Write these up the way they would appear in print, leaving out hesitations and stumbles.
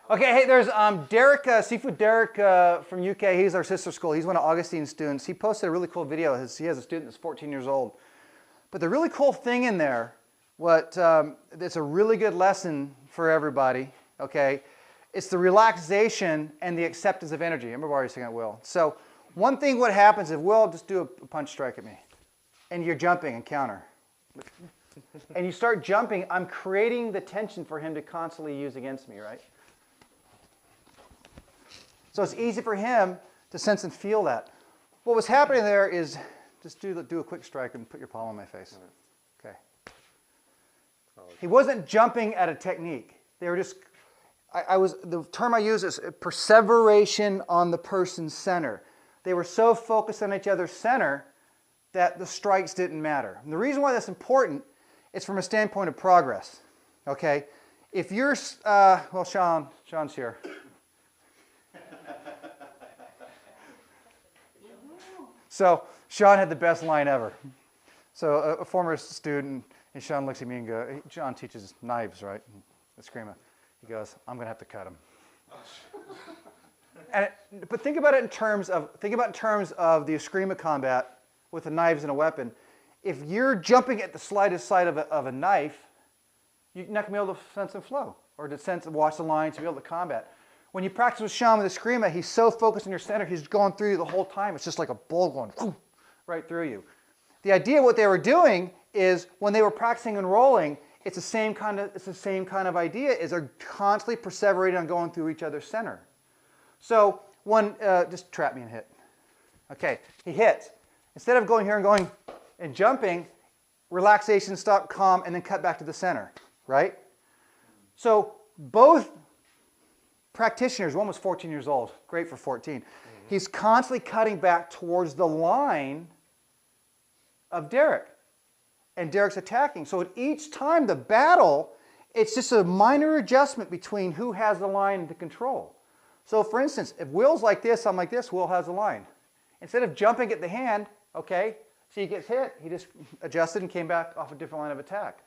Okay, hey, there's Derek, Seafood Derek from UK. He's our sister school. He's one of Augustine's students. He posted a really cool video. He has a student that's 14 years old. But the really cool thing in there, it's a really good lesson for everybody, okay? It's the relaxation and the acceptance of energy. Remember, I already saying at Will. So one thing what happens if Will just do a punch strike at me, and you're jumping and counter. And you start jumping, I'm creating the tension for him to constantly use against me, right? So it's easy for him to sense and feel that. What was happening there is just do a quick strike and put your palm on my face. Okay. He wasn't jumping at a technique. They were just, the term I use is perseveration on the person's center. They were so focused on each other's center that the strikes didn't matter. And the reason why that's important is from a standpoint of progress. Okay? If you're, well, Sean's here. So Sean had the best line ever. So a former student, and Sean looks at me and goes, John teaches knives, right? The screamer. He goes, I'm going to have to cut him. But think about it in terms of the eskrima combat with the knives and a weapon. If you're jumping at the slightest side of a knife, you're not going to be able to sense and flow or to sense and watch the lines to be able to combat. When you practice with Sean with the eskrima, he's so focused on your center, he's going through you the whole time. It's just like a bull going right through you. The idea of what they were doing is when they were practicing and rolling, it's the same kind of idea, is they're constantly perseverating on going through each other's center. So when, just trap me and hit. Okay, he hits. Instead of going here and going and jumping, relaxation, stop, calm, and then cut back to the center, right? So both practitioners, one was 14 years old, great for 14. Mm-hmm. He's constantly cutting back towards the line of Derek. And Derek's attacking. So at each time the battle, it's just a minor adjustment between who has the line to control. So for instance, if Will's like this, I'm like this, Will has the line. Instead of jumping at the hand, okay, so he gets hit, he just adjusted and came back off a different line of attack.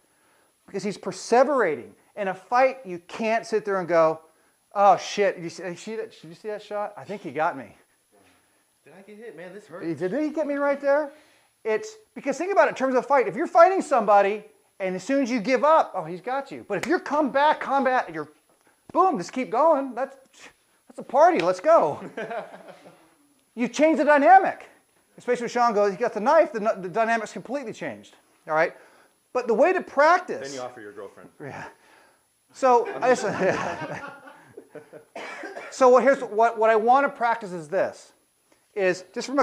Because he's perseverating. In a fight, you can't sit there and go, oh shit, did you see that shot? I think he got me. Did I get hit? Man, this hurts. Did he get me right there? It's because think about it in terms of a fight. If you're fighting somebody and as soon as you give up, oh, he's got you. But if you're combat, you're boom, just keep going. That's a party. Let's go. You change the dynamic. Especially when Sean goes, he got the knife, the dynamic's completely changed. All right? But the way to practice. Then you offer your girlfriend. Yeah. So so here's what I want to practice is this. Is just from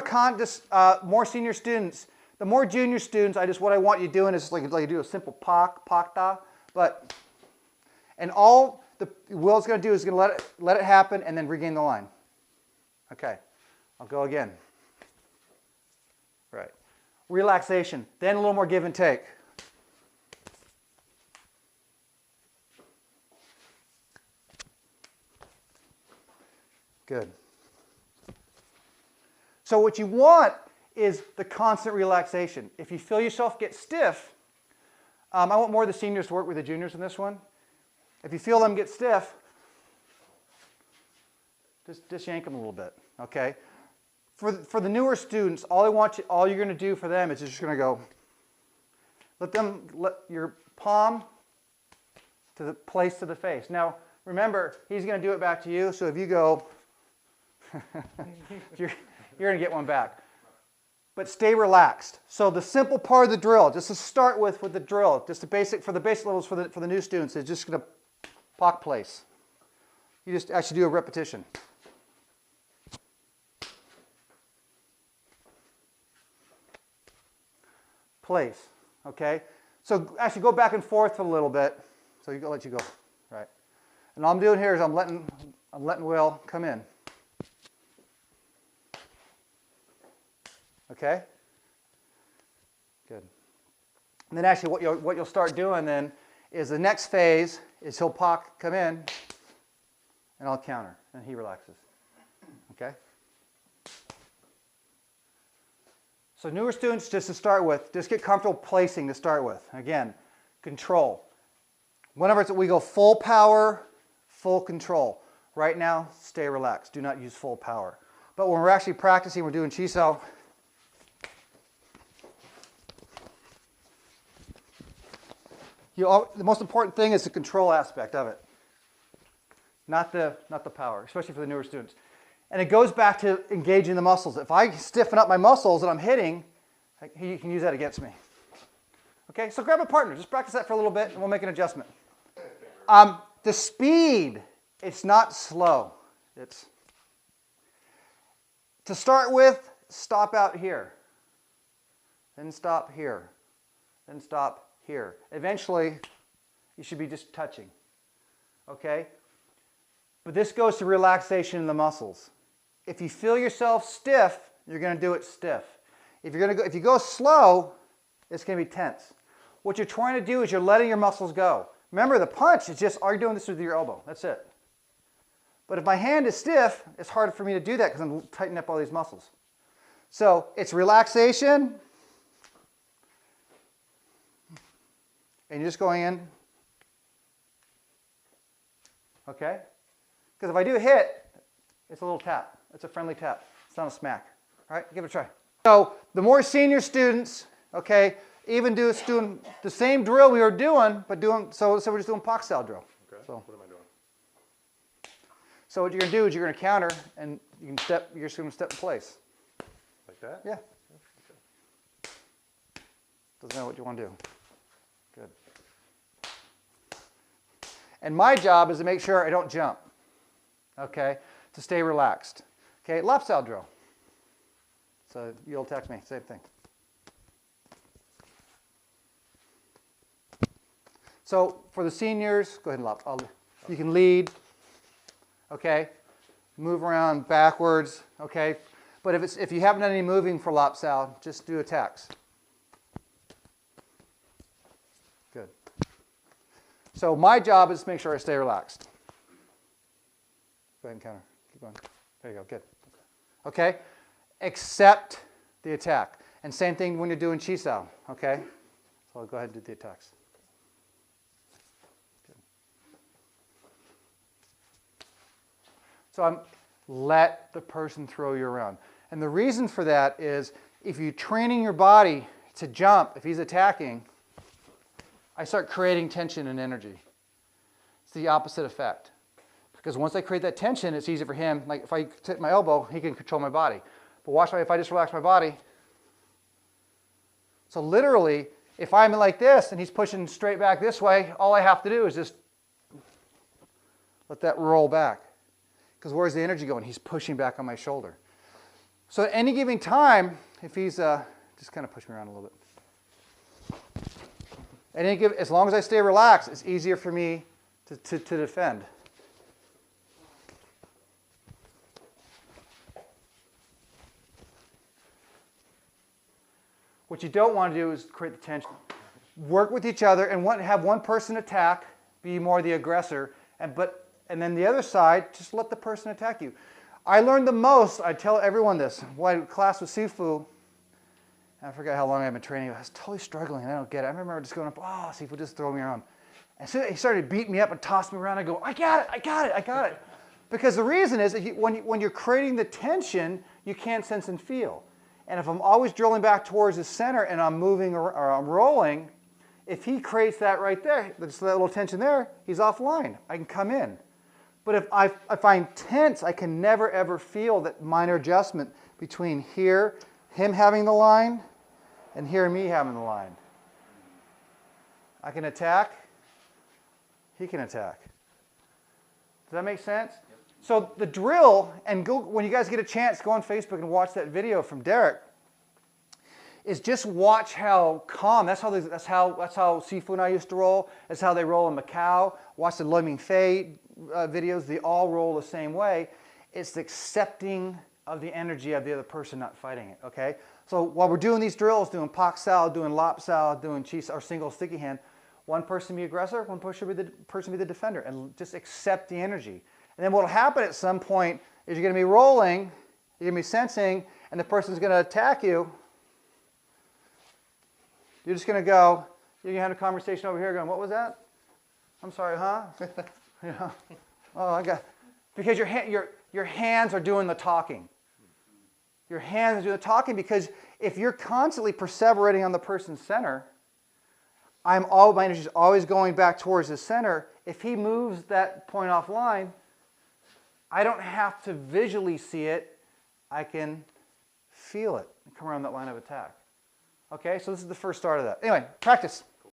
more senior students, the more junior students, what I want you doing is like you do a simple pakta, and all Will's going to do is going to let it happen and then regain the line. Okay, I'll go again. Right, relaxation, then a little more give and take. Good. So what you want is the constant relaxation. If you feel yourself get stiff, I want more of the seniors to work with the juniors in this one. If you feel them get stiff, just yank them a little bit, okay? For the newer students, all you're going to do for them is just going to go, let your palm to the place to the face. Now, remember, he's going to do it back to you, so if you go, you're going to get one back. But stay relaxed. So the simple part of the drill, just to start with the drill, just for the basic levels for the new students, is just going to pock place. You just actually do a repetition. Place, okay? So actually go back and forth a little bit. So I'll let you go, right? And all I'm doing here is I'm letting Will come in. Okay? Good. And then actually what you'll start doing then is the next phase is he'll come in and I'll counter and he relaxes. Okay? So newer students, just to start with, just get comfortable placing to start with. Again, control. Whenever we go full power, full control. Right now, stay relaxed. Do not use full power. But when we're actually practicing, we're doing Qigong. The most important thing is the control aspect of it, not the power, especially for the newer students. And it goes back to engaging the muscles. If I stiffen up my muscles and I'm hitting, you can use that against me. Okay, so grab a partner. Just practice that for a little bit, and we'll make an adjustment. The speed, it's not slow. It's to start with, stop out here, then stop here, then stop here. Eventually, you should be just touching. Okay? But this goes to relaxation in the muscles. If you feel yourself stiff, you're going to do it stiff. If you go slow, it's going to be tense. What you're trying to do is you're letting your muscles go. Remember, the punch is just, are you doing this with your elbow? That's it. But if my hand is stiff, it's harder for me to do that because I'm tightening up all these muscles. So it's relaxation. And you're just going in. Okay? Because if I do hit, it's a little tap. It's a friendly tap. It's not a smack. All right? Give it a try. So the more senior students, okay, even doing the same drill we were doing, but so we're just doing Pak style drill. Okay. So what am I doing? So what you're going to do is you're going to counter, and you're just going to step in place. Like that? Yeah. Doesn't matter what you want to do. Good. And my job is to make sure I don't jump. Okay? To stay relaxed. Okay? Lap style drill. So you'll text me, same thing. So for the seniors, go ahead and lap. You can lead. Okay? Move around backwards. Okay? But if you haven't done any moving for lap style, just do attacks. Good. So my job is to make sure I stay relaxed. Go ahead and counter. Keep going. There you go. Good. Okay? Accept the attack. And same thing when you're doing Chi style. Okay? So I'll go ahead and do the attacks. Good. So let the person throw you around. And the reason for that is if you're training your body to jump, if he's attacking, I start creating tension and energy. It's the opposite effect. Because once I create that tension, it's easy for him. Like if I hit my elbow, he can control my body. But watch if I just relax my body. So literally, if I'm like this and he's pushing straight back this way, all I have to do is just let that roll back. Because where's the energy going? He's pushing back on my shoulder. So at any given time, if he's, just kind of push me around a little bit. As long as I stay relaxed, it's easier for me to defend. What you don't want to do is create the tension. Work with each other and have one person attack, be more the aggressor, and then the other side, just let the person attack you. I learned the most, I tell everyone this, when I class with Sifu, I forgot how long I've been training, I was totally struggling, I don't get it. I remember just going up, oh, Sifu just throw me around. And so he started beating me up and tossing me around, I go, I got it, I got it, I got it. Because the reason is that when you're creating the tension, you can't sense and feel. And if I'm always drilling back towards the center and I'm moving or I'm rolling, if he creates that right there, just that little tension there, he's offline. I can come in. But if I'm tense, I can never ever feel that minor adjustment between here, him having the line, and here me having the line. I can attack, he can attack. Does that make sense? Yep. So the drill, and when you guys get a chance, go on Facebook and watch that video from Derek, is just watch how calm, that's how Sifu and I used to roll, that's how they roll in Macau. Watch the Lo Ming Fei videos, they all roll the same way. It's the accepting of the energy of the other person, not fighting it, okay? So while we're doing these drills, doing Pak Sao, doing Lap Sao, doing Chi or single sticky hand, one person be aggressor, one person be the defender, and just accept the energy. And then what will happen at some point is you're going to be rolling, you're going to be sensing, and the person's going to attack you. You're just going to go, you're going to have a conversation over here going, what was that? I'm sorry, huh? You know, oh, Because your hands are doing the talking. Your hands are doing the talking because if you're constantly perseverating on the person's center, my energy is always going back towards the center. If he moves that point offline, I don't have to visually see it. I can feel it and come around that line of attack. Okay, so this is the first start of that. Anyway, practice.